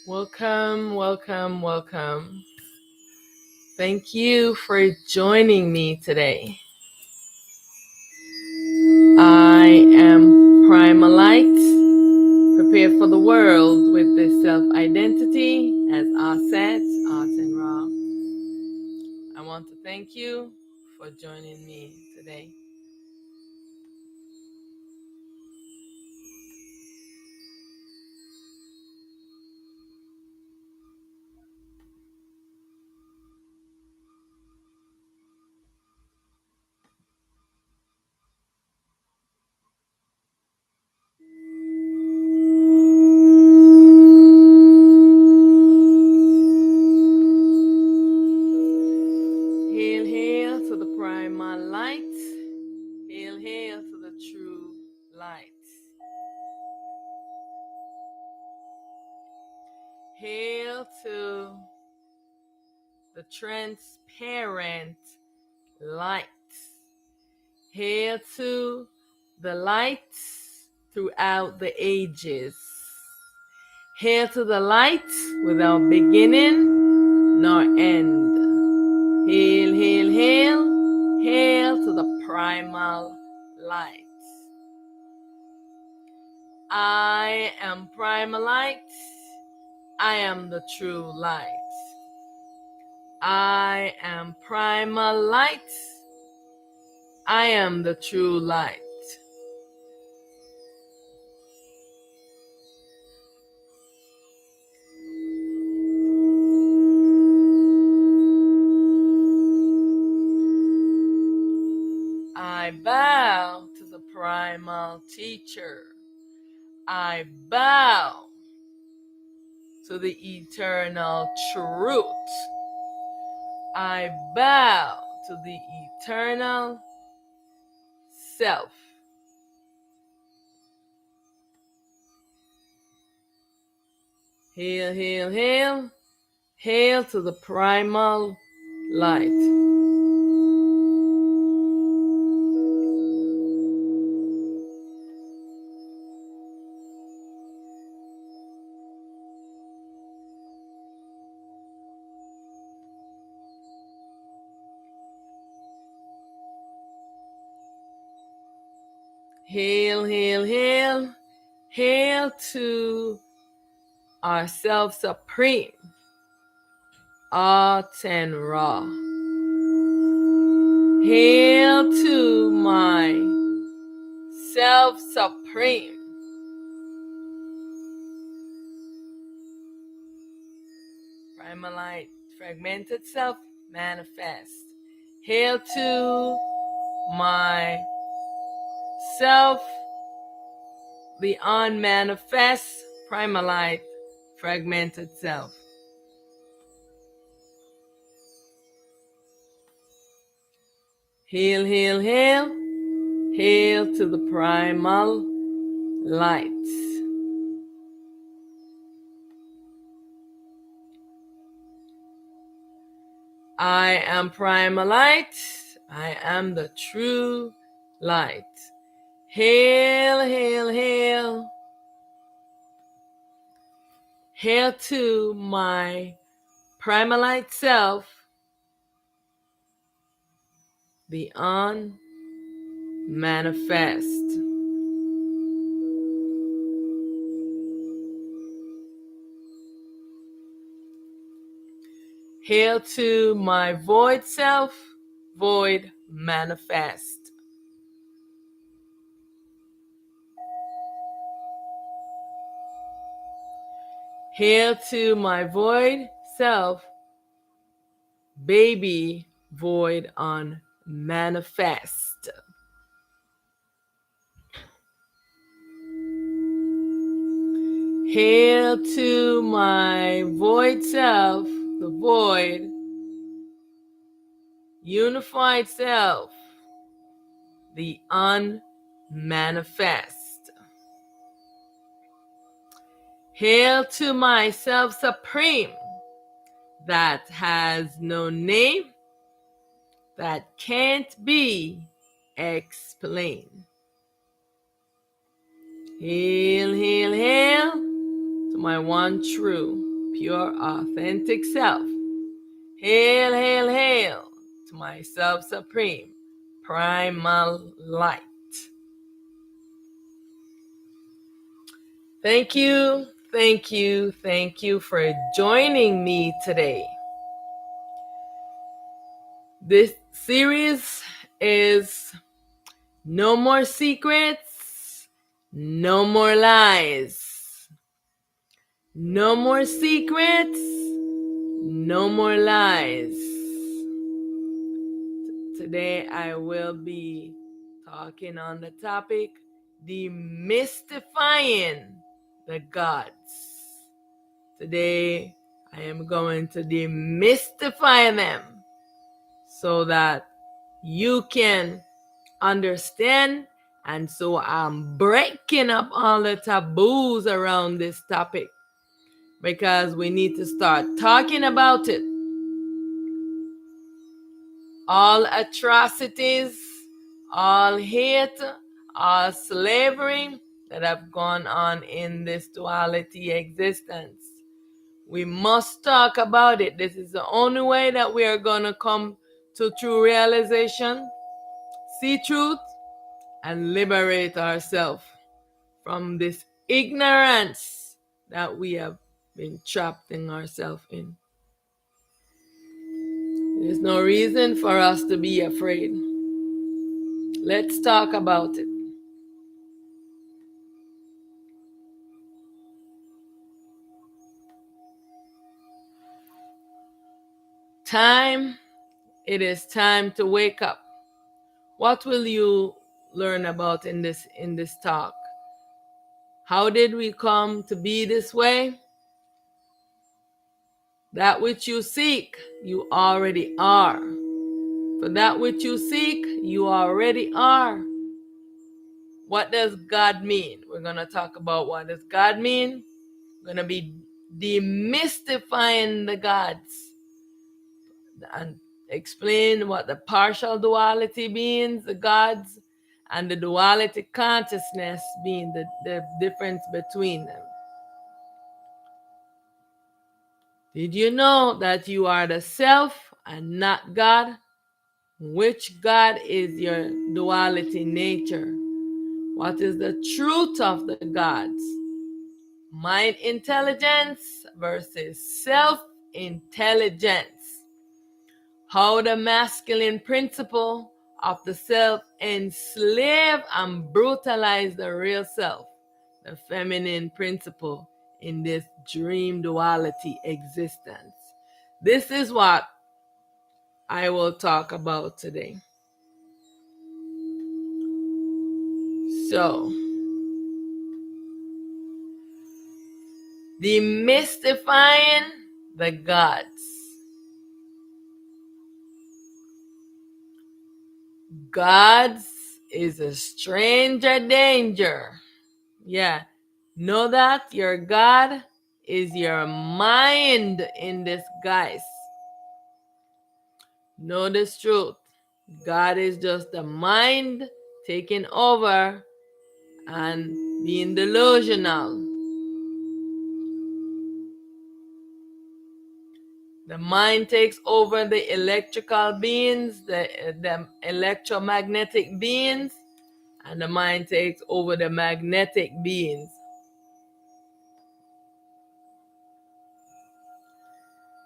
Welcome, welcome, welcome. Thank you for joining me today. I am Primal Light, prepared for the world with this self-identity as Aset, Art and Ra. I want to thank you for joining me today. Hail, hail to the Primal Light. Hail, hail to the true light. Hail to the transparent light. Hail to the light throughout the ages. Hail to the light without beginning nor end. Hail, hail, hail, hail to the primal light. I am primal light. I am the true light. I am primal light. I am the true light. I bow to the primal teacher. I bow to the eternal truth. I bow to the eternal self. Hail, hail, hail, hail to the primal light. Hail, hail, hail, hail to our Self Supreme, Art and Ra. Hail to my Self Supreme, Primal Light, Fragmented Self Manifest. Hail to my self, the unmanifest, Primal Light, Fragmented Self. Hail, hail, hail, hail to the primal light. I am primal light. I am the true light. Hail, hail, hail. Hail to my primal light self, the unmanifest. Hail to my void self, void manifest. Hail to my void self, baby void unmanifest. Hail to my void self, the void unified self, the unmanifest. Hail to my self supreme that has no name, that can't be explained. Hail, hail, hail to my one true. pure, authentic self. Hail, hail, hail to myself supreme, primal light. Thank you, thank you, thank you for joining me today. This series is No More Secrets, No More Lies. No more secrets, no more lies. Today I will be talking on the topic demystifying the gods. Today I am going to demystify them so that you can understand, and so I'm breaking up all the taboos around this topic because we need to start talking about it. All atrocities, all hate, all slavery that have gone on in this duality existence. We must talk about it. This is the only way that we are going to come to true realization, see truth, and liberate ourselves from this ignorance that we have been trapped in ourselves in. There's no reason for us to be afraid. Let's talk about it. It is time to wake up. What will you learn about in this talk? How did we come to be this way? That which you seek, you already are. For that which you seek, you already are. What does God mean? We're going to talk about what does God mean. We're going to be demystifying the gods and explain what the partial duality means, the gods, and the duality consciousness being the difference between them. Did you know that you are the self and not God? Which God is your duality nature? What is the truth of the gods? Mind intelligence versus self-intelligence. How the masculine principle of the self enslave and brutalize the real self, the feminine principle in this dream duality existence. This is what I will talk about today. So, demystifying the gods. Gods is a stranger danger. Yeah. Know that your God is your mind in disguise. Know this truth. God is just the mind taking over and being delusional. The mind takes over the electrical beings, the electromagnetic beings, and the mind takes over the magnetic beings.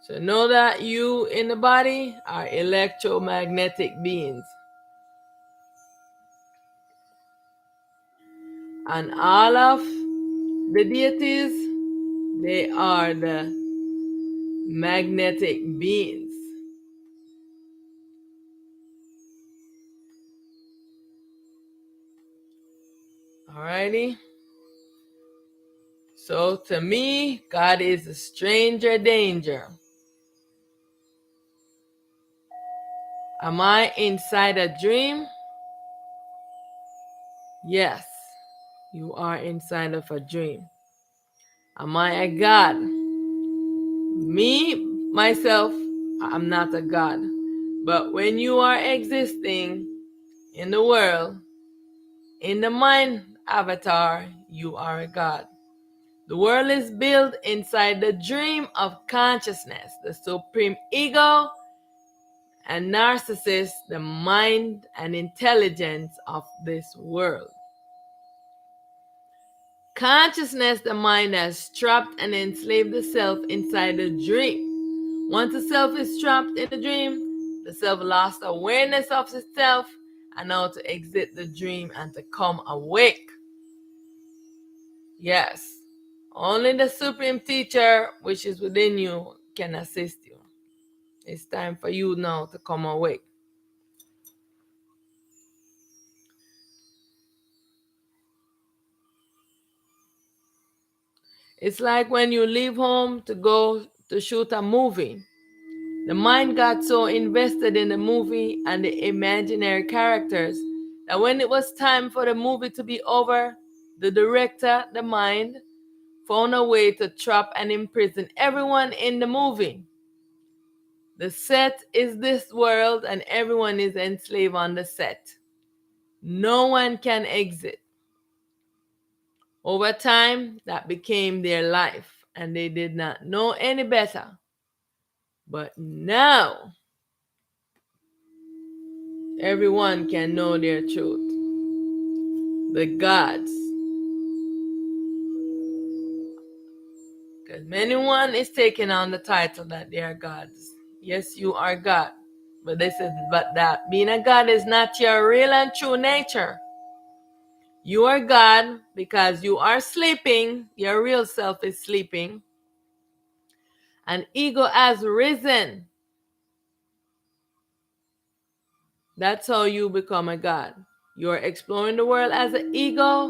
So know that you in the body are electromagnetic beings. And all of the deities, they are the magnetic beings. Alrighty? So to me, God is a stranger danger. Am I inside a dream? Yes, you are inside of a dream. Am I a God? Me, myself, I'm not a God. But when you are existing in the world, in the mind avatar, you are a God. The world is built inside the dream of consciousness, the supreme ego and narcissist, the mind and intelligence of this world. Consciousness, the mind, has trapped and enslaved the self inside the dream. Once the self is trapped in the dream, the self lost awareness of itself and how to exit the dream and to come awake. Yes, only the supreme teacher which is within you can assist you. It's time for you now to come awake. It's like when you leave home to go to shoot a movie. The mind got so invested in the movie and the imaginary characters that when it was time for the movie to be over, the director, the mind, found a way to trap and imprison everyone in the movie. The set is this world and everyone is enslaved on the set. No one can exit. Over time, that became their life and they did not know any better. But now, everyone can know their truth. The gods. Because anyone is taking on the title that they are gods. Yes, you are God. But that being a God is not your real and true nature. You are God because you are sleeping. Your real self is sleeping. And ego has risen. That's how you become a God. You are exploring the world as an ego,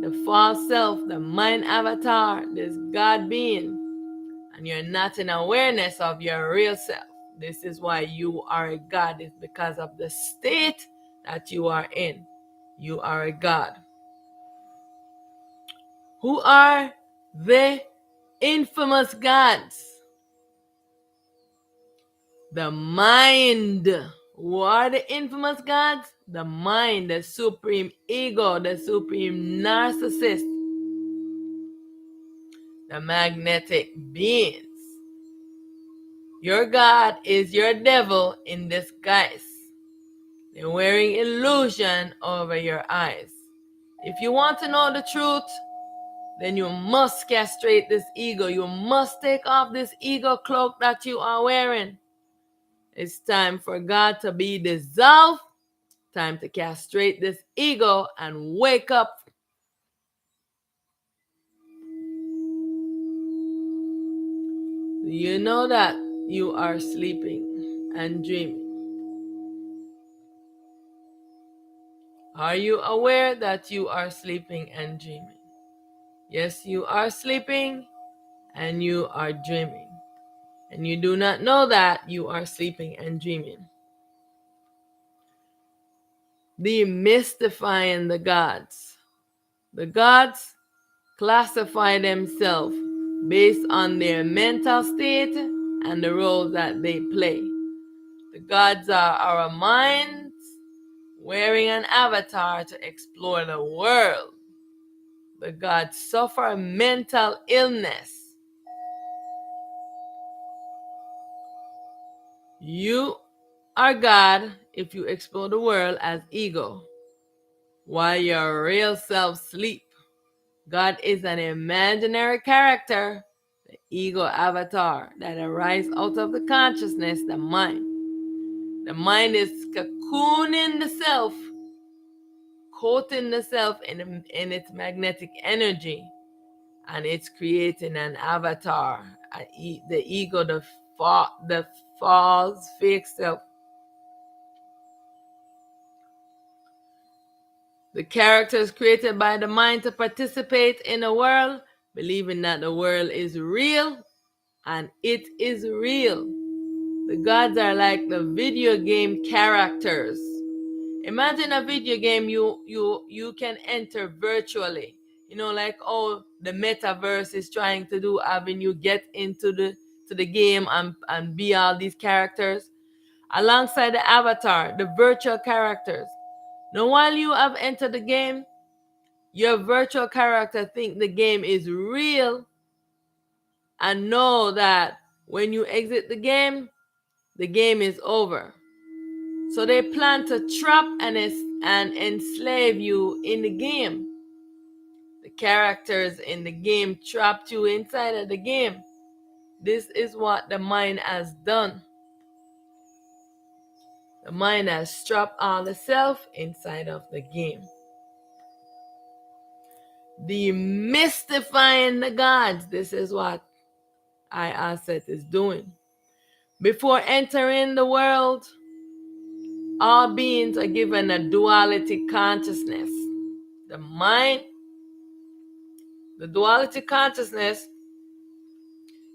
the false self, the mind avatar, this God being. And you're not in awareness of your real self. This is why you are a God. It's because of the state that you are in. You are a God. Who are the infamous gods? The mind. Who are the infamous gods? The mind, the supreme ego, the supreme narcissist, the magnetic beings. Your God is your devil in disguise. They're wearing illusion over your eyes. If you want to know the truth, then you must castrate this ego. You must take off this ego cloak that you are wearing. It's time for God to be dissolved. Time to castrate this ego and wake up. Do you know that you are sleeping and dreaming? Are you aware that you are sleeping and dreaming? Yes, you are sleeping and you are dreaming. And you do not know that you are sleeping and dreaming. Demystifying the gods. The gods classify themselves based on their mental state and the role that they play. The gods are our minds wearing an avatar to explore the world. The gods suffer mental illness. You are God if you explore the world as ego, while your real self sleep. God is an imaginary character, the ego avatar that arises out of the consciousness, the mind. The mind is cocooning the self, coating the self in its magnetic energy, and it's creating an avatar, the ego, the false fake self. The character is created by the mind to participate in the world, believing that the world is real and it is real. The gods are like the video game characters. Imagine a video game you can enter virtually. You know, like the metaverse is trying to do, having you get into the game and be all these characters alongside the avatar, the virtual characters. Now, while you have entered the game, Your virtual character think the game is real and know that when you exit the game is over. So they plan to trap and enslave you in the game. The characters in the game trapped you inside of the game. This is what the mind has done. The mind has trapped all the self inside of the game. Demystifying the gods. This is what I is doing. Before entering the world, all beings are given a duality consciousness. The mind, the duality consciousness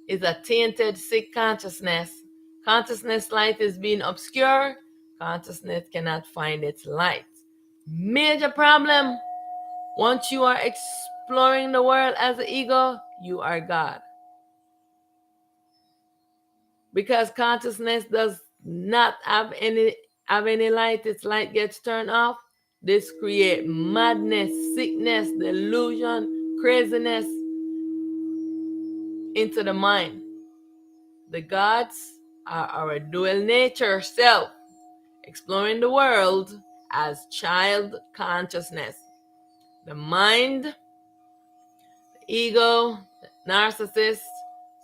is a tainted, sick consciousness. Consciousness light is being obscure. Consciousness cannot find its light. Major problem. Once you are exploring the world as an ego, you are God. Because consciousness does not have any light, its light gets turned off. This creates madness, sickness, delusion, craziness into the mind. The gods are our dual nature self, exploring the world as child consciousness. The mind, the ego, the narcissist,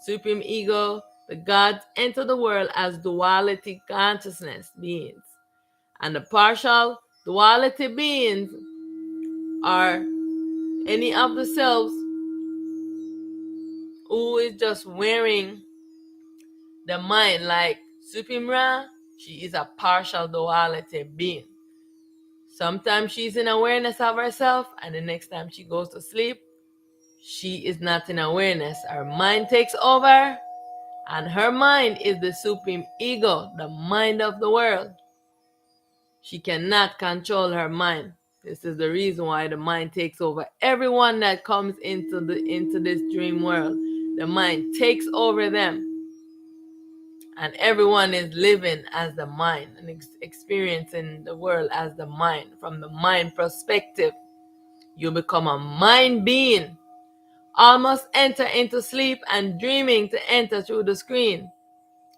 supreme ego, the gods enter the world as duality consciousness beings. And the partial duality beings are any of the selves who is just wearing the mind, like Supreme Ra. She is a partial duality being. Sometimes she's in awareness of herself, and the next time she goes to sleep, she is not in awareness. Her mind takes over, and her mind is the supreme ego, the mind of the world. She cannot control her mind. This is the reason why the mind takes over everyone that comes into this dream world. The mind takes over them. And everyone is living as the mind and experiencing the world as the mind. From the mind perspective, you become a mind being. Almost enter into sleep and dreaming to enter through the screen.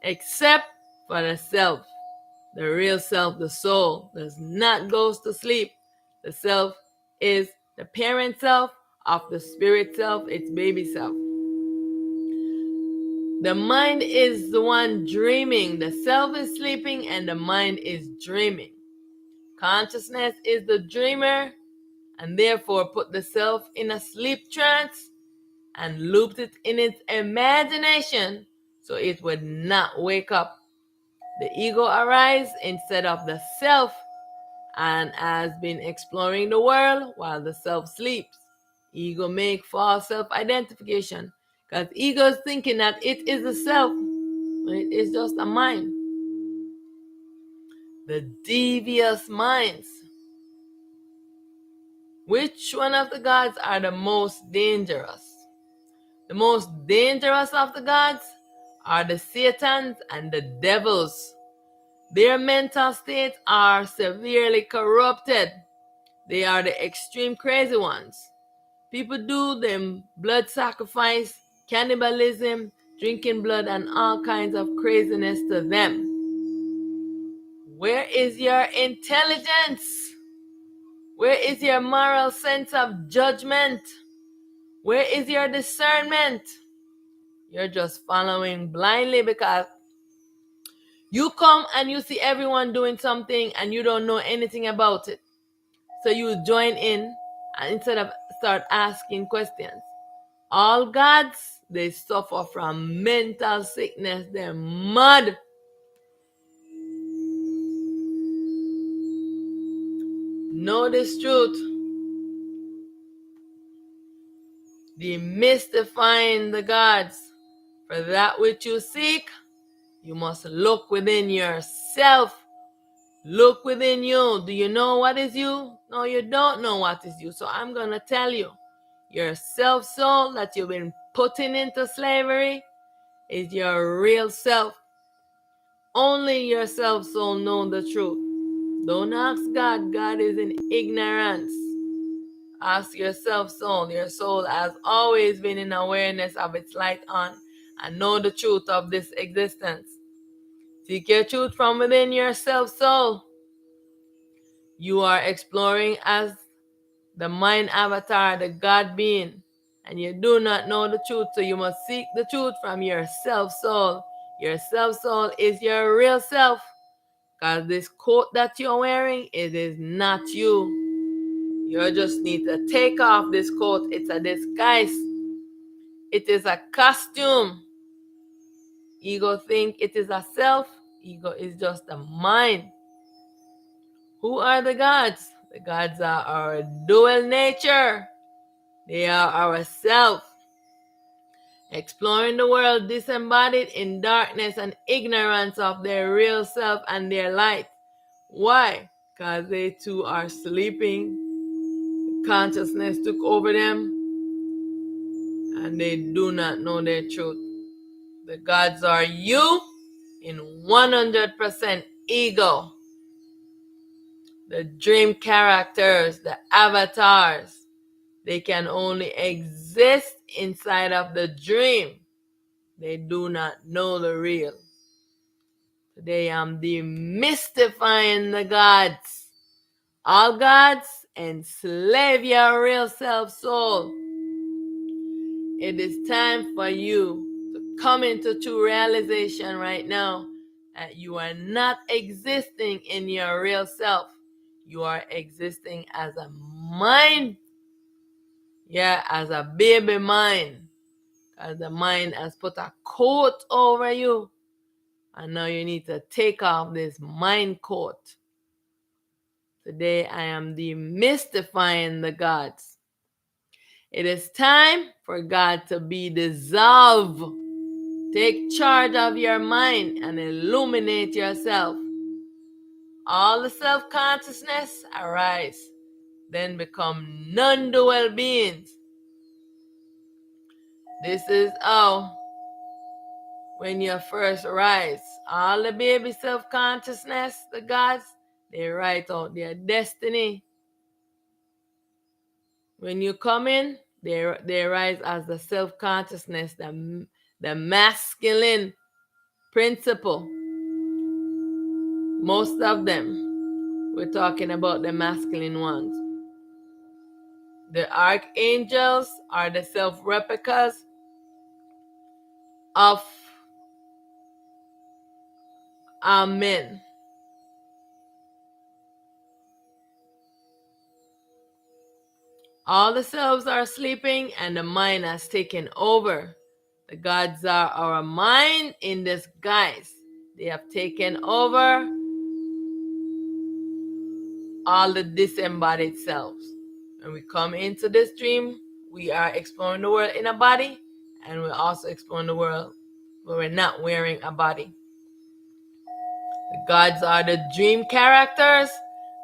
Except for the self. The real self, the soul, does not go to sleep. The self is the parent self of the spirit self, its baby self. The mind is the one dreaming. The self is sleeping and the mind is dreaming. Consciousness is the dreamer and therefore put the self in a sleep trance and looped it in its imagination so it would not wake up. The ego arises instead of the self and has been exploring the world while the self sleeps. Ego make false self-identification because ego is thinking that it is the self. It is just a mind. The devious minds. Which one of the gods are the most dangerous? The most dangerous of the gods are the Satans and the devils. Their mental states are severely corrupted. They are the extreme crazy ones. People do them blood sacrifice, cannibalism, drinking blood, and all kinds of craziness to them. Where is your intelligence? Where is your moral sense of judgment? Where is your discernment? You're just following blindly because you come and you see everyone doing something and you don't know anything about it. So you join in and instead of start asking questions. All gods, they suffer from mental sickness. They're mad. Know this truth. Demystifying the gods. For that which you seek, you must look within yourself. Look within you. Do you know what is you? No, you don't know what is you. So I'm going to tell you. Your self soul that you've been putting into slavery is your real self. Only your self soul knows the truth. Don't ask God. God is in ignorance. Ask yourself, soul. Your soul has always been in awareness of its light on and know the truth of this existence. Seek your truth from within yourself, soul. You are exploring as the mind avatar, the God being, and you do not know the truth, so you must seek the truth from yourself, soul. Your self, soul, is your real self. Because this coat that you're wearing, it is not you. You just need to take off this coat. It's a disguise. It is a costume. Ego think it is a self. Ego is just a mind. Who are the gods? The gods are our dual nature. They are our self. Exploring the world disembodied in darkness and ignorance of their real self and their light. Why? Because they too are sleeping. Consciousness took over them and they do not know their truth. The gods are you in 100% ego. The dream characters, the avatars, they can only exist inside of the dream. They do not know the real. Today I'm demystifying the gods. All gods enslave your real self soul. It is time for you to come into true realization right now that you are not existing in your real self. You are existing as a mind. Yeah, as a baby mind. As the mind has put a coat over you. And now you need to take off this mind coat. Today I am demystifying the gods. It is time for God to be dissolved. Take charge of your mind and illuminate yourself. All the self-consciousness arise, then become non-dual beings. This is how, when you first rise, all the baby self-consciousness, the gods, they write out their destiny. When you come in, they rise as the self-consciousness, the masculine principle. Most of them, we're talking about the masculine ones. The archangels are the self-replicas of our men. All the selves are sleeping and the mind has taken over. The gods are our mind in disguise. They have taken over all the disembodied selves. When we come into this dream, we are exploring the world in a body, and we're also exploring the world where we're not wearing a body. The gods are the dream characters,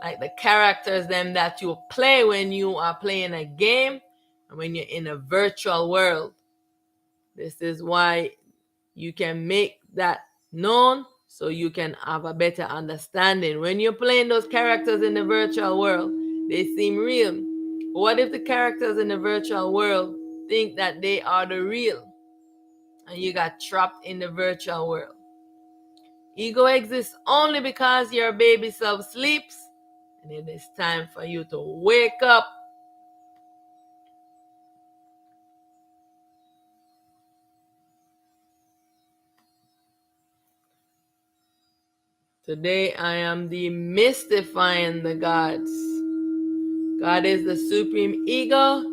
like the characters them that you play when you are playing a game and when you're in a virtual world. This is why you can make that known so you can have a better understanding. When you're playing those characters in the virtual world, they seem real. But what if the characters in the virtual world think that they are the real and you got trapped in the virtual world? Ego exists only because your baby self sleeps, and it is time for you to wake up. Today I am demystifying the gods. God is the supreme ego.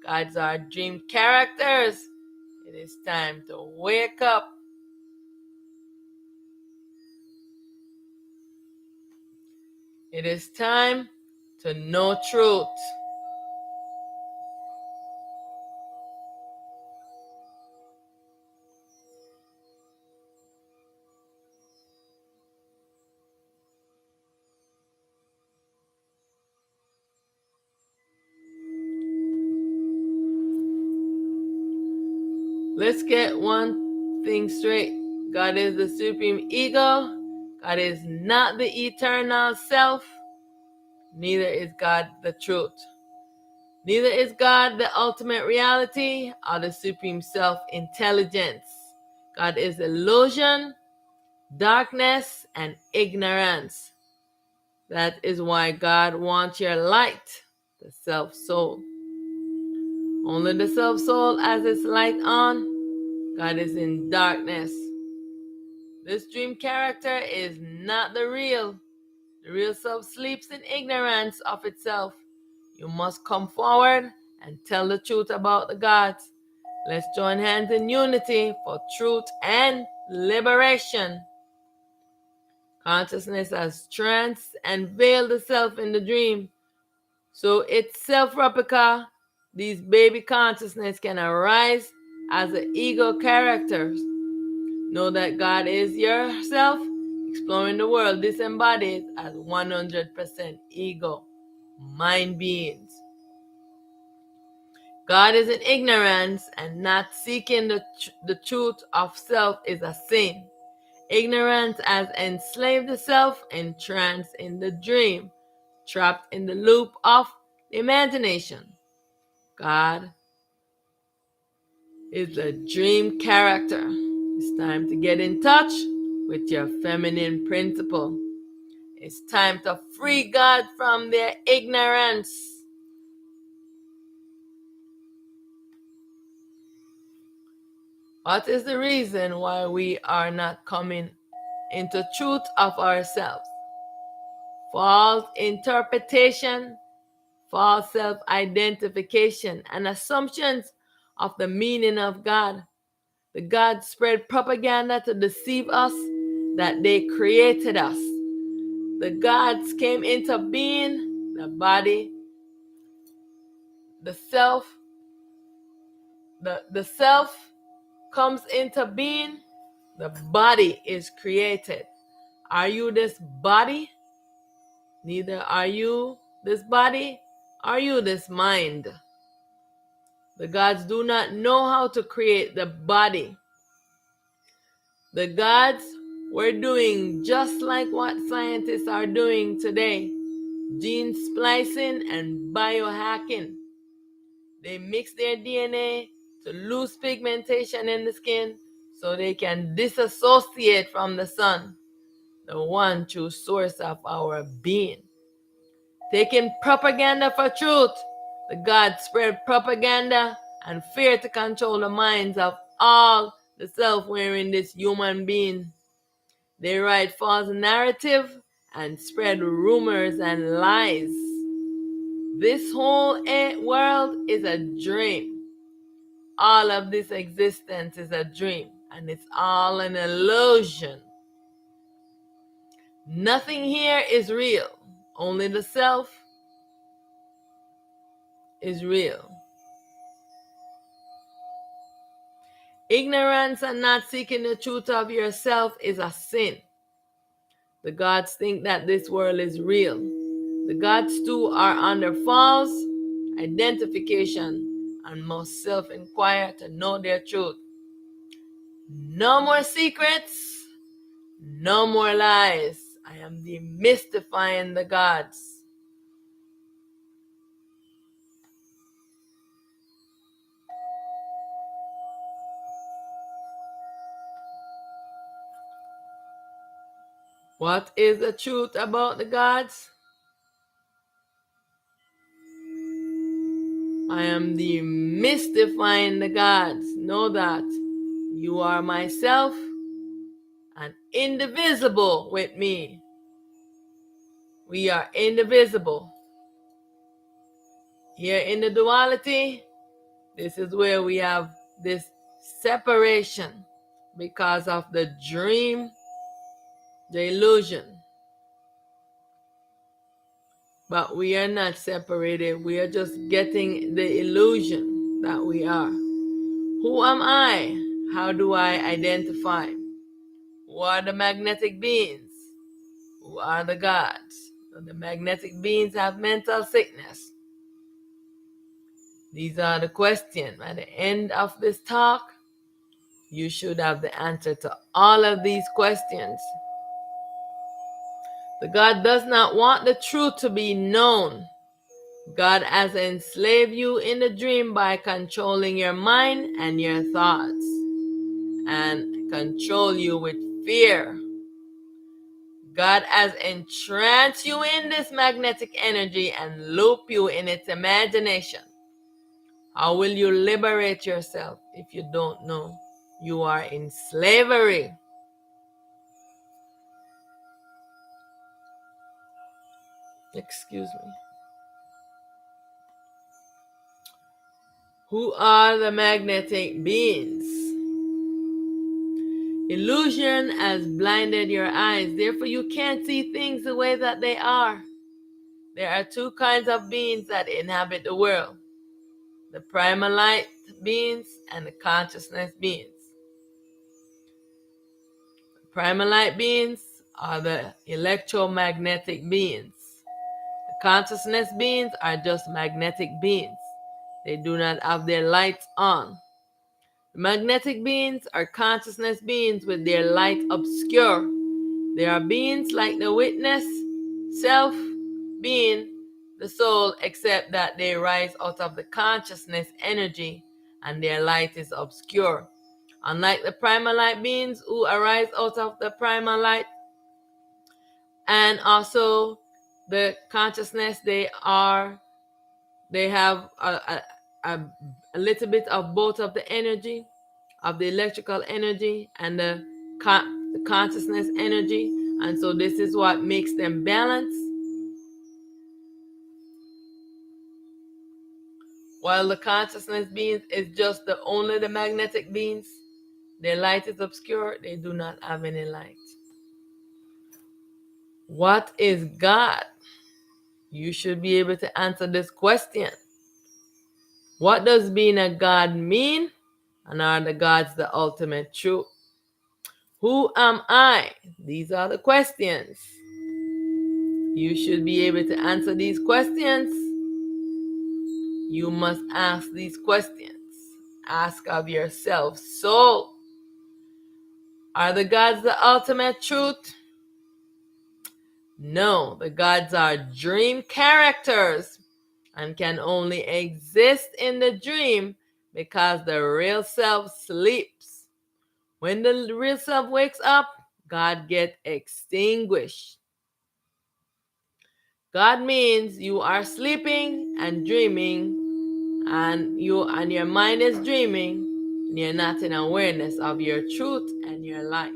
Gods are dream characters. It is time to wake up. It is time to know truth. Let's get one thing straight. God is the supreme ego. God is not the eternal self. Neither is God the truth. Neither is God the ultimate reality or the supreme self-intelligence. God is illusion, darkness, and ignorance. That is why God wants your light, the self-soul. Only the self-soul has its light on. God is in darkness. This dream character is not the real. The real self sleeps in ignorance of itself. You must come forward and tell the truth about the gods. Let's join hands in unity for truth and liberation. Consciousness has tranced and veiled the self in the dream. So its self-replica, these baby consciousness can arise as the ego characters. Know that God is yourself, exploring the world disembodied as 100% ego, mind beings. God is in ignorance, and not seeking the truth of self is a sin. Ignorance has enslaved the self, entranced in the dream, trapped in the loop of imagination. God is the dream character. It's time to get in touch with your feminine principle. It's time to free God from their ignorance. What is the reason why we are not coming into truth of ourselves? False interpretation, false self-identification, and assumptions of the meaning of God. The gods spread propaganda to deceive us that they created us. The gods came into being, the body, the self, the self comes into being, the body is created. Are you this body? Neither are you this body, are you this mind. The gods do not know how to create the body. The gods were doing just like what scientists are doing today, gene splicing and biohacking. They mix their DNA to lose pigmentation in the skin so they can disassociate from the sun, the one true source of our being. Taking propaganda for truth, the gods spread propaganda and fear to control the minds of all the self wearing this human being. They write false narrative and spread rumors and lies. This whole world is a dream. All of this existence is a dream, and it's all an illusion. Nothing here is real. Only the self is real. Ignorance and not seeking the truth of yourself is a sin. The gods think that this world is real. The gods too are under false identification and must self-inquire to know their truth. No more secrets, no more lies. I am demystifying the gods. What is the truth about the gods? I am demystifying the gods. Know that you are myself and indivisible with me. We are indivisible. Here in the duality, this is where we have this separation because of the dream, the illusion. But we are not separated. We are just getting the illusion that we are. Who am I? How do I identify? Who are the magnetic beings? Who are the gods? So the magnetic beings have mental sickness. These are the questions. At the end of this talk, you should have the answer to all of these questions. The God does not want the truth to be known. God has enslaved you in the dream by controlling your mind and your thoughts, and control you with fear. God has entranced you in this magnetic energy and loop you in its imagination. How will you liberate yourself if you don't know? You are in slavery. Excuse me. Who are the magnetic beings? Illusion has blinded your eyes, therefore you can't see things the way that they are. There are two kinds of beings that inhabit the world: the primal light beings and the consciousness beings. The primal light beings are the electromagnetic beings. The consciousness beings are just magnetic beings. They do not have their lights on. The magnetic beings are consciousness beings with their light obscure. They are beings like the witness, self, being, the soul, except that they rise out of the consciousness energy and their light is obscure. Unlike the primal light beings who arise out of the primal light and also the consciousness, they have a little bit of both of the energy, of the electrical energy and the consciousness energy, and so this is what makes them balance. While the consciousness beings is just only the magnetic beings, their light is obscure, they do not have any light. What is God? You should be able to answer this question. What does being a God mean? And are the gods the ultimate truth? Who am I? These are the questions. You should be able to answer these questions. You must ask these questions. Ask of yourself, soul, are the gods the ultimate truth? No, the gods are dream characters and can only exist in the dream because the real self sleeps. When the real self wakes up, God gets extinguished. God means you are sleeping and dreaming, and your mind is dreaming, and you're not in awareness of your truth and your light.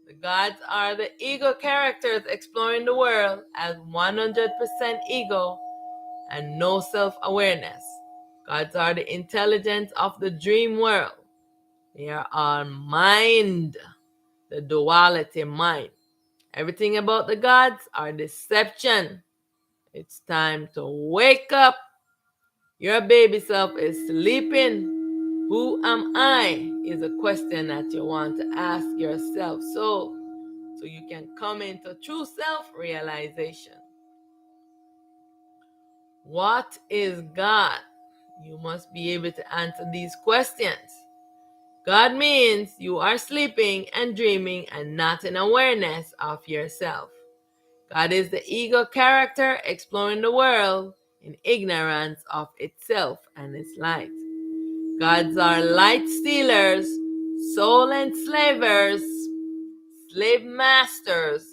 The gods are the ego characters exploring the world as 100% ego and no self-awareness. Gods are the intelligence of the dream world. They are our mind, the duality mind. Everything about the gods are deception. It's time to wake up. Your baby self is sleeping. Who am I? Is a question that you want to ask yourself, so you can come into true self-realization. What is God? You must be able to answer these questions. God means you are sleeping and dreaming and not in awareness of yourself. God is the ego character exploring the world in ignorance of itself and its light. Gods are light stealers, soul enslavers, slave masters.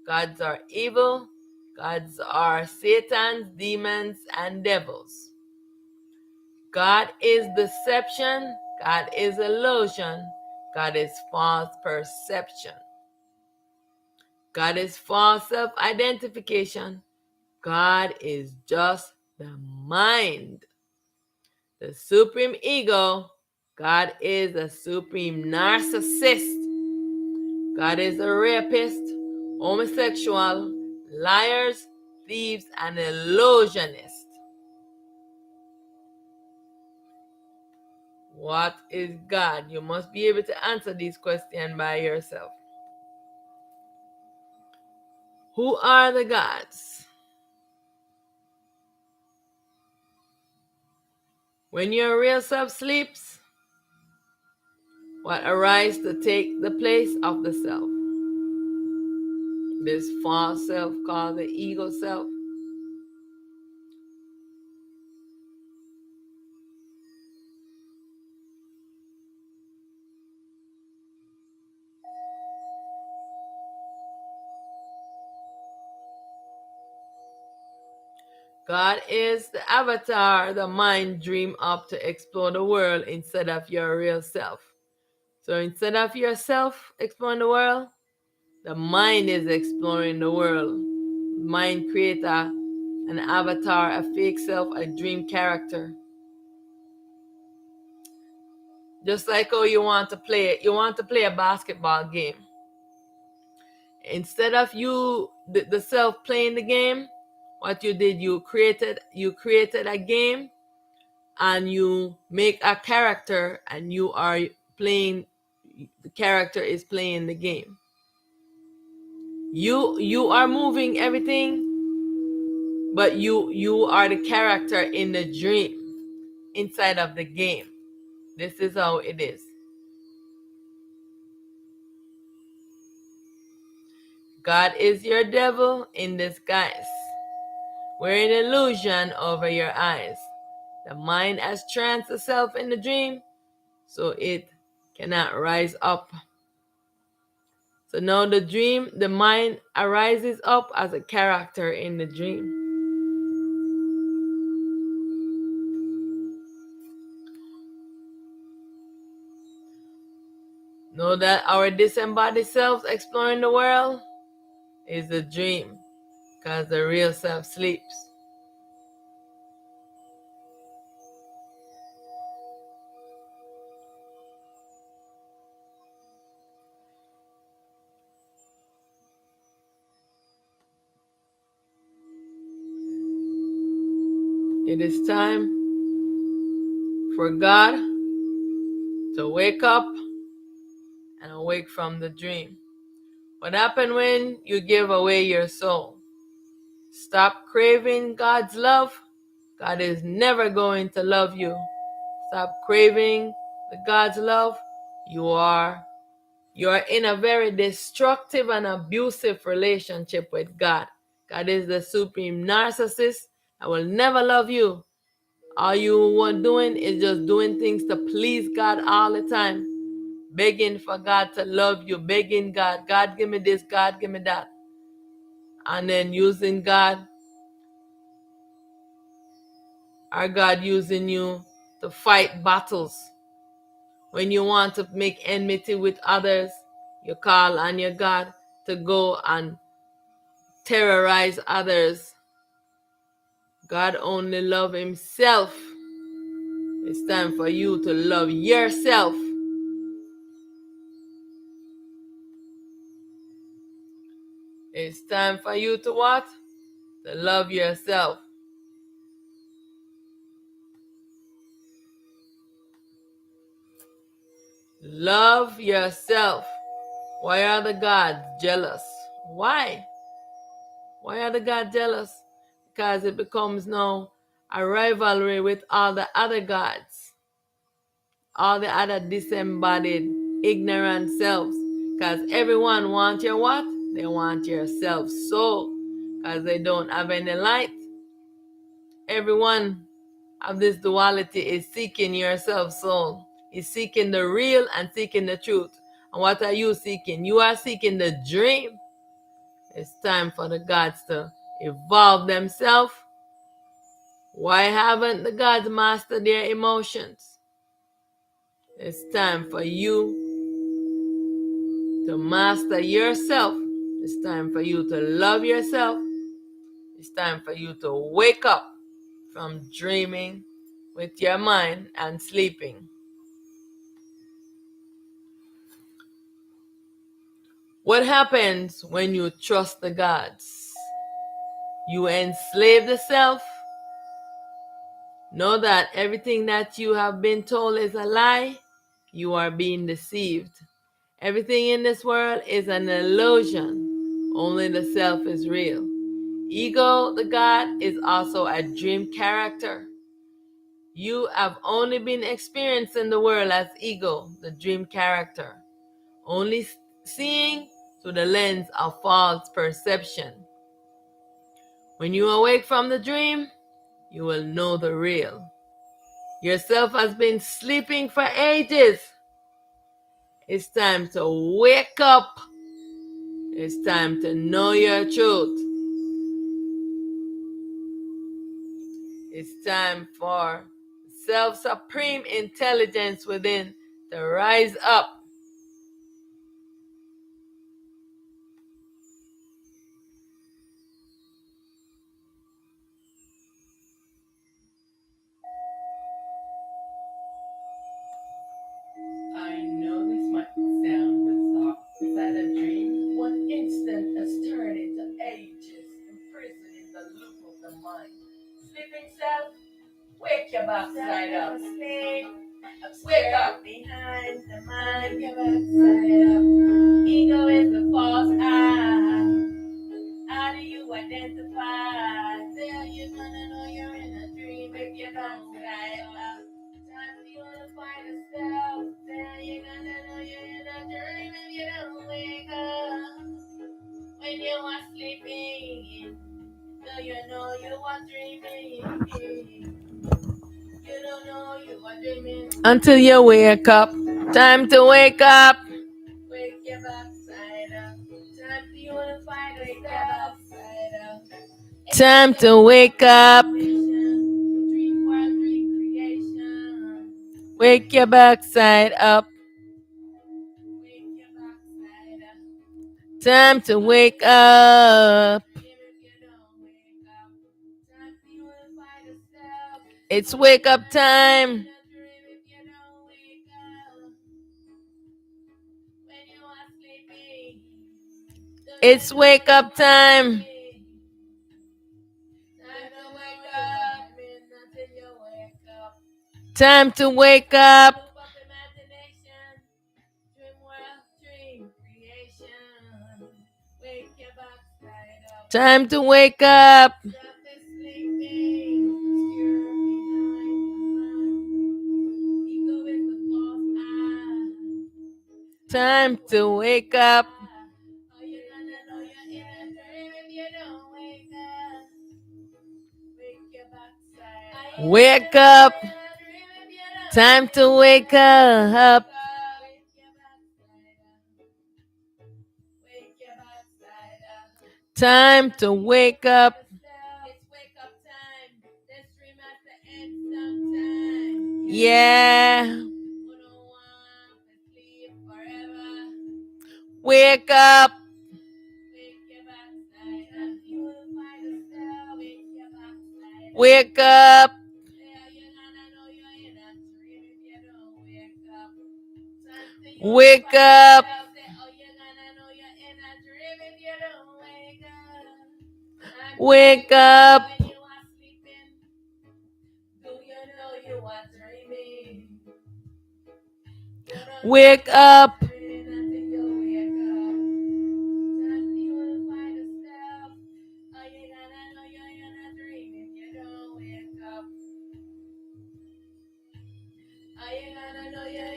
Gods are evil. Gods are Satan's demons and devils. God is deception. God is illusion. God is false perception. God is false self-identification. God is just the mind. The supreme ego. God is a supreme narcissist. God is a rapist, homosexual, liars, thieves, and illusionists. What is God? You must be able to answer these questions by yourself. Who are the gods? When your real self sleeps, what arises to take the place of the self? This false self called the ego self. God is the avatar the mind dream up to explore the world instead of your real self. So instead of yourself exploring the world, the mind is exploring the world. Mind create an avatar, a fake self, a dream character. Just like how you want to play a basketball game. Instead of the self playing the game, what you did, you created a game, and you make a character, and you are playing, the character is playing the game. You are moving everything, but you are the character in the dream inside of the game. This is how it is. God is your devil in disguise, wearing illusion over your eyes. The mind has tranced itself in the dream, so it cannot rise up. So now the mind arises up as a character in the dream. Know that our disembodied selves exploring the world is a dream, because the real self sleeps. It is time for God to wake up and awake from the dream. What happened when you give away your soul? Stop craving God's love. God is never going to love you. Stop craving the God's love. You are in a very destructive and abusive relationship with God. God is the supreme narcissist that will never love you. All you were doing is just doing things to please God all the time. Begging for God to love you, begging God, God give me this, God give me that. And then using God, or God using you to fight battles. When you want to make enmity with others, you call on your God to go and terrorize others. God only loves himself. It's time for you to love yourself. It's time for you to what? To love yourself. Love yourself. Why are the gods jealous? Why? Why are the gods jealous? Because it becomes now a rivalry with all the other gods, all the other disembodied, ignorant selves. Because everyone wants your what? They want your self soul. Because they don't have any light. Everyone of this duality is seeking your self soul. Is seeking the real and seeking the truth. And what are you seeking? You are seeking the dream. It's time for the gods to evolve themselves. Why haven't the gods mastered their emotions? It's time for you to master yourself. It's time for you to love yourself. It's time for you to wake up from dreaming with your mind and sleeping. What happens when you trust the gods? You enslave the self. Know that everything that you have been told is a lie. You are being deceived. Everything in this world is an illusion. Only the self is real. Ego, the God, is also a dream character. You have only been experiencing the world as ego, the dream character. Only seeing through the lens of false perception. When you awake from the dream, you will know the real. Yourself has been sleeping for ages. It's time to wake up. It's time to know your truth. It's time for self-supreme intelligence within to rise up. I know this might sound bizarre. Inside a dream, one instant has turned into ages, imprisoned in the loop of the mind. Sleeping self, wake your backside up. Sleep, wake up behind the mind. Your backside up. Ego is the false eye. How do you identify? There you're gonna know you're in a dream if you don't rise up. Time for you to find yourself. There you're gonna know you're in a dream if you don't wake up. When you are sleeping, so you know you are dreaming. You don't know you are dreaming until you wake up. Time to wake up. Wake your backside up. Time for you to find yourself. Time to wake up. Dream world, dream creation. Wake your backside up. Wake your backside up. Time to wake up. It's wake up time. It's wake up time. Time to wake up. Time to wake up. Time to wake up. Wake up. Time to wake up. Time to wake up. Yeah. Wake up. Wake up. Wake up. Wake up. Wake up.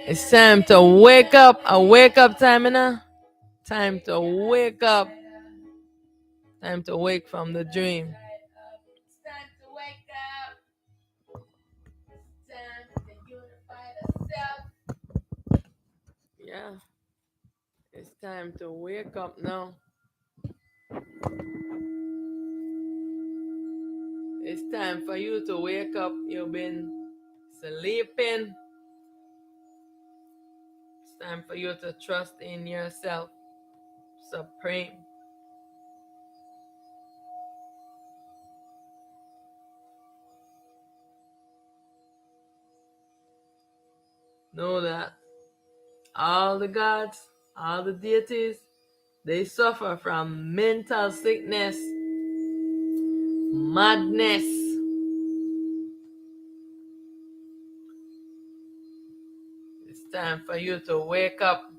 It's time to wake up. A wake up time, enough. Time to wake up. Time to wake from the dream. Yeah. It's time to wake up now. It's time for you to wake up. You've been sleeping. It's time for you to trust in yourself. Supreme. Know that all the gods, all the deities, they suffer from mental sickness, madness. It's time for you to wake up.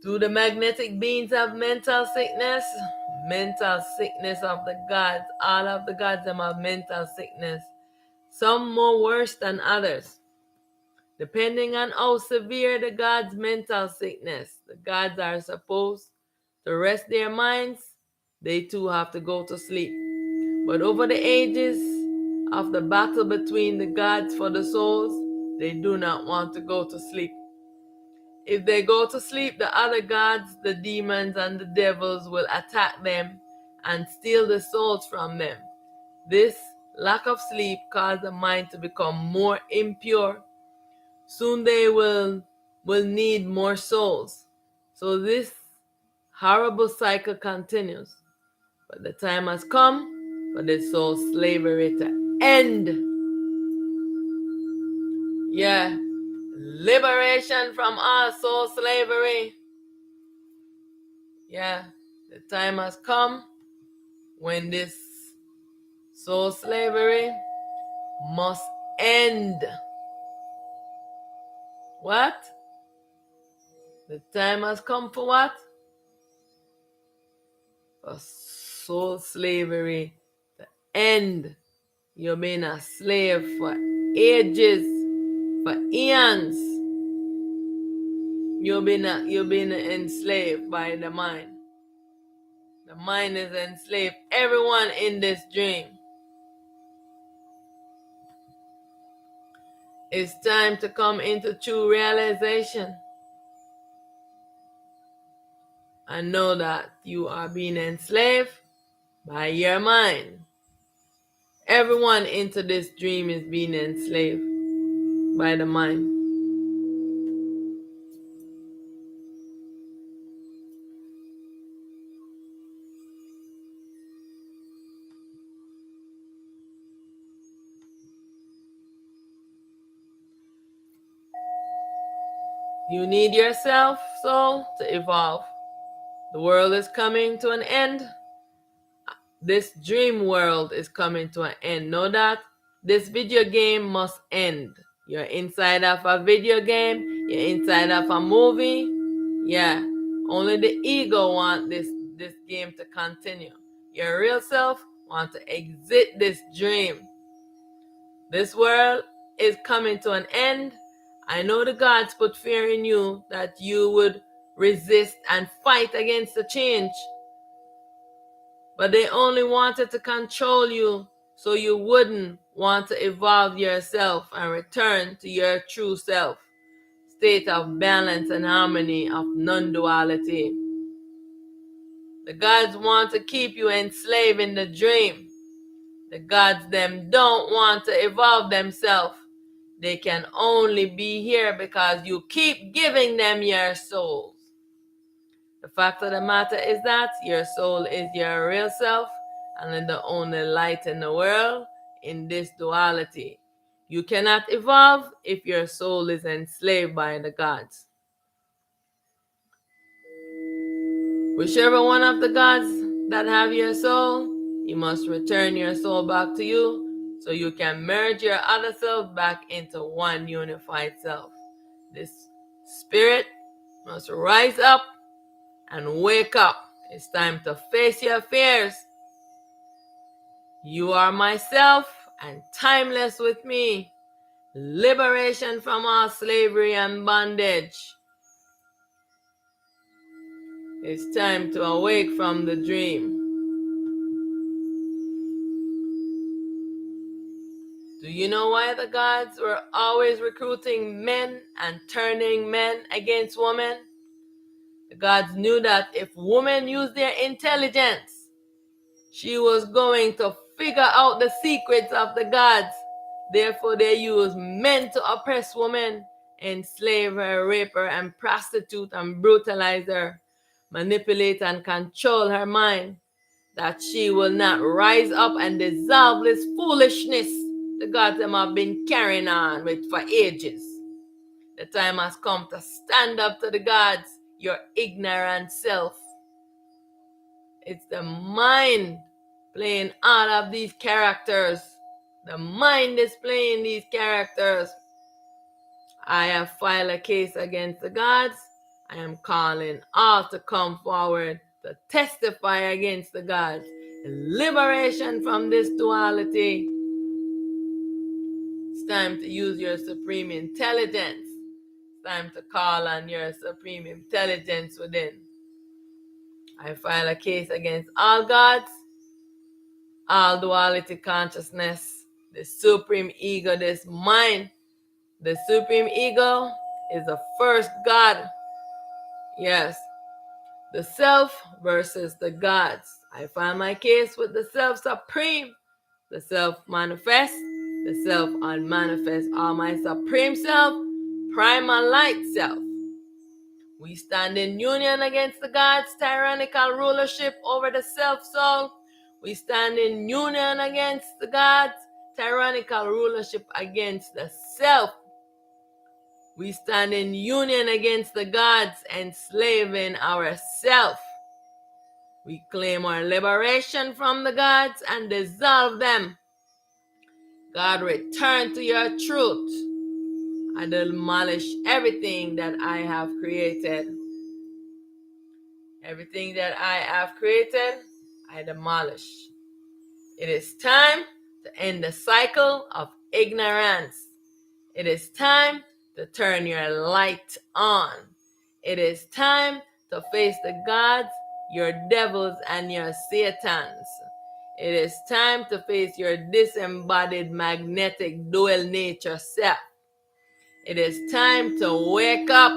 Do the magnetic beings have mental sickness? Mental sickness of the gods. All of the gods them have mental sickness. Some more worse than others. Depending on how severe the gods' mental sickness. The gods are supposed to rest their minds. They too have to go to sleep. But over the ages of the battle between the gods for the souls, they do not want to go to sleep. If they go to sleep, the other gods, the demons and the devils will attack them and steal the souls from them. This lack of sleep causes the mind to become more impure. Soon they will need more souls. So this horrible cycle continues. But the time has come for this soul slavery to end. Yeah. Liberation from our soul slavery. Yeah. The time has come when this soul slavery must end. What? The time has come for what? For soul slavery to end. You've been a slave for ages, for eons. You've been enslaved by the mind. The mind is enslaved. Everyone in this dream. It's time to come into true realization and know that you are being enslaved by your mind. Everyone into this dream is being enslaved by the mind. You need yourself, soul, to evolve. The world is coming to an end. This dream world is coming to an end. Know that this video game must end. You're inside of a video game. You're inside of a movie. Yeah. Only the ego wants this game to continue. Your real self wants to exit this dream. This world is coming to an end. I know the gods put fear in you that you would resist and fight against the change. But they only wanted to control you so you wouldn't want to evolve yourself and return to your true self, state of balance and harmony of non-duality. The gods want to keep you enslaved in the dream. The gods them don't want to evolve themselves. They can only be here because you keep giving them your souls. The fact of the matter is that your soul is your real self and the only light in the world in this duality. You cannot evolve if your soul is enslaved by the gods. Whichever one of the gods that have your soul, you must return your soul back to you so you can merge your other self back into one unified self. This spirit must rise up and wake up. It's time to face your fears. You are myself and timeless with me. Liberation from all slavery and bondage. It's time to awake from the dream. Do you know why the gods were always recruiting men and turning men against women? The gods knew that if women used their intelligence, she was going to figure out the secrets of the gods. Therefore, they used men to oppress women, enslave her, rape her, and prostitute and brutalize her, manipulate and control her mind, that she will not rise up and dissolve this foolishness the gods them have been carrying on with for ages. The time has come to stand up to the gods, your ignorant self. It's the mind playing all of these characters. The mind is playing these characters. I have filed a case against the gods. I am calling all to come forward to testify against the gods. Liberation from this duality. It's time to use your supreme intelligence. It's time to call on your supreme intelligence within. I file a case against all gods, all duality consciousness, the supreme ego, this mind. The supreme ego is the first God. Yes. The self versus the gods. I file my case with the self supreme the self manifest, the self unmanifest, all my supreme self, primal light self. We stand in union against the God's tyrannical rulership over the self soul. We stand in union against the God's tyrannical rulership against the self. We stand in union against the gods enslaving ourself. We claim our liberation from the gods and dissolve them. God, return to your truth and demolish everything that I have created. Everything that I have created, I demolish. It is time to end the cycle of ignorance. It is time to turn your light on. It is time to face the gods, your devils, and your satans. It is time to face your disembodied magnetic dual nature self. It is time to wake up.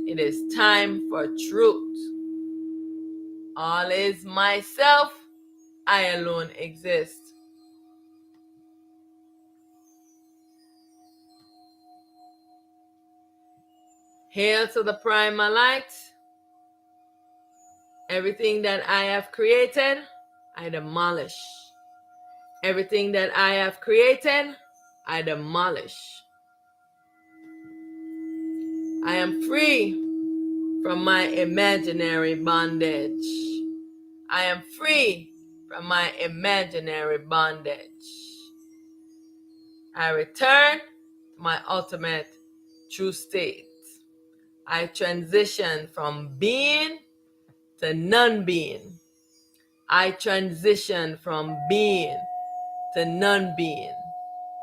It is time for truth. All is myself. I alone exist. Hail to the primal light. Everything that I have created, I demolish. Everything that I have created, I demolish. I am free from my imaginary bondage. I am free from my imaginary bondage. I return to my ultimate true state. I transition from being to non-being. I transition from being to non-being.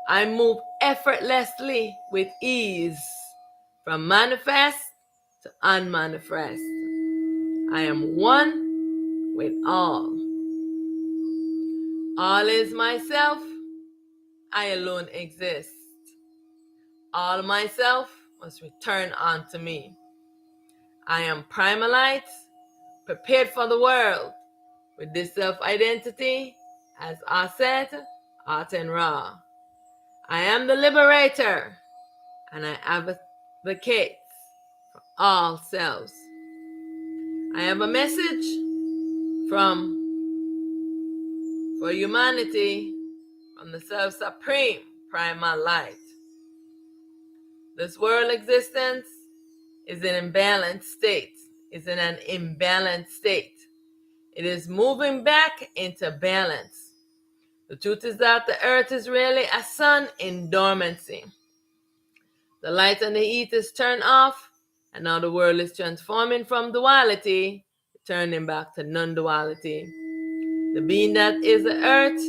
I move effortlessly with ease from manifest to unmanifest. I am one with all. All is myself. I alone exist. All myself must return unto me. I am primalite, prepared for the world with this self-identity as Aset, Aten Ra. I am the liberator, and I advocate for all selves. I have a message for humanity from the self-supreme primal light. This world existence is in imbalanced state, is in an imbalanced state. It is moving back into balance. The truth is that the earth is really a sun in dormancy. The light and the heat is turned off, and now the world is transforming from duality, turning back to non-duality. The being that is the earth,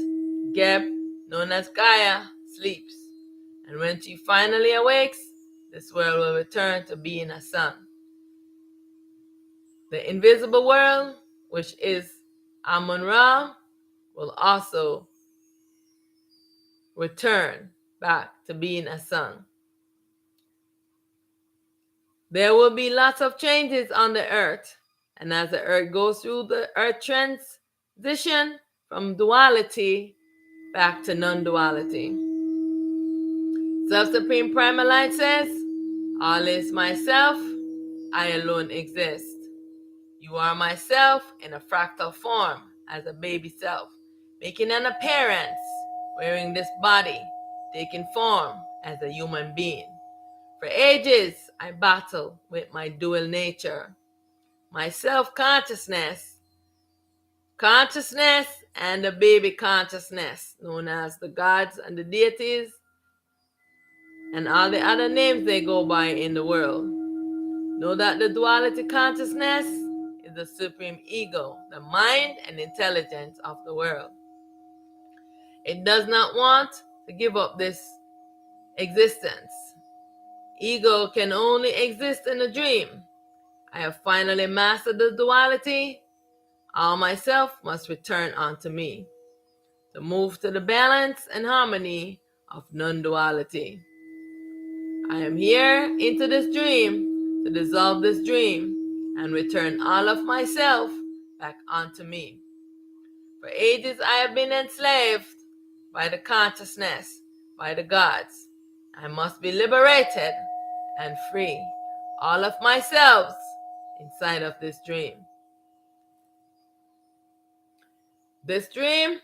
Geb, known as Gaia, sleeps. And when she finally awakes, this world will return to being a sun. The invisible world, which is Amun-Ra, will also return back to being a sun. There will be lots of changes on the earth, and as the earth goes through the earth transition from duality back to non-duality. Self-Supreme Primal Light says, all is myself, I alone exist. You are myself in a fractal form as a baby self, making an appearance, wearing this body, taking form as a human being. For ages, I battle with my dual nature, my self-consciousness, and the baby consciousness, known as the gods and the deities, and all the other names they go by in the world. Know that the duality consciousness is the supreme ego, the mind and intelligence of the world. It does not want to give up this existence. Ego can only exist in a dream. I have finally mastered the duality. All myself must return unto me to move to the balance and harmony of non-duality. I am here into this dream to dissolve this dream and return all of myself back onto me. For ages I have been enslaved, by the consciousness, by the gods. I must be liberated and free. All of myself inside of this dream. This dream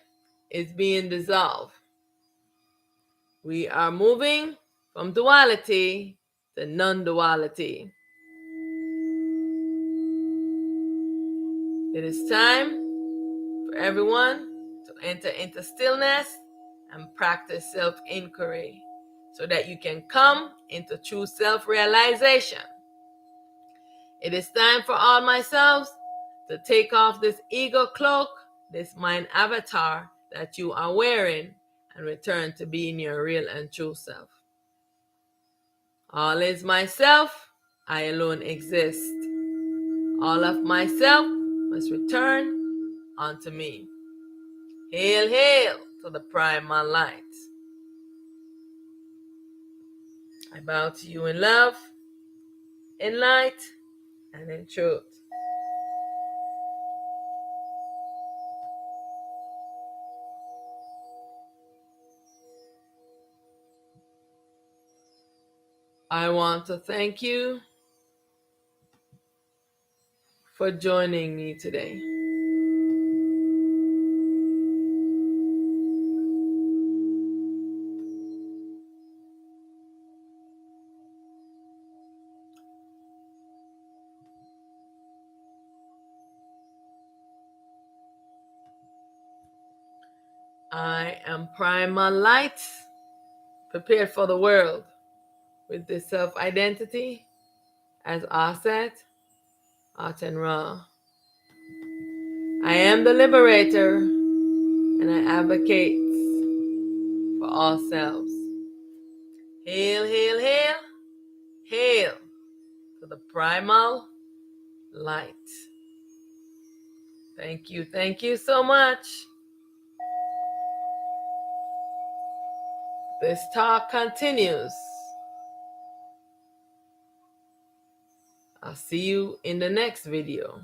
is being dissolved. We are moving from duality to non-duality. It is time for everyone to enter into stillness and practice self-inquiry so that you can come into true self-realization. It is time for all myself to take off this ego cloak, this mind avatar that you are wearing, and return to being your real and true self. All is myself, I alone exist. All of myself must return unto me. Hail, hail to the primal light. I bow to you in love, in light, and in truth. I want to thank you for joining me today. I am primal light, prepared for the world with this self-identity as Aset, Aten Ra. I am the liberator, and I advocate for all selves. Hail, hail, hail, hail to the primal light. Thank you so much. This talk continues. I'll see you in the next video.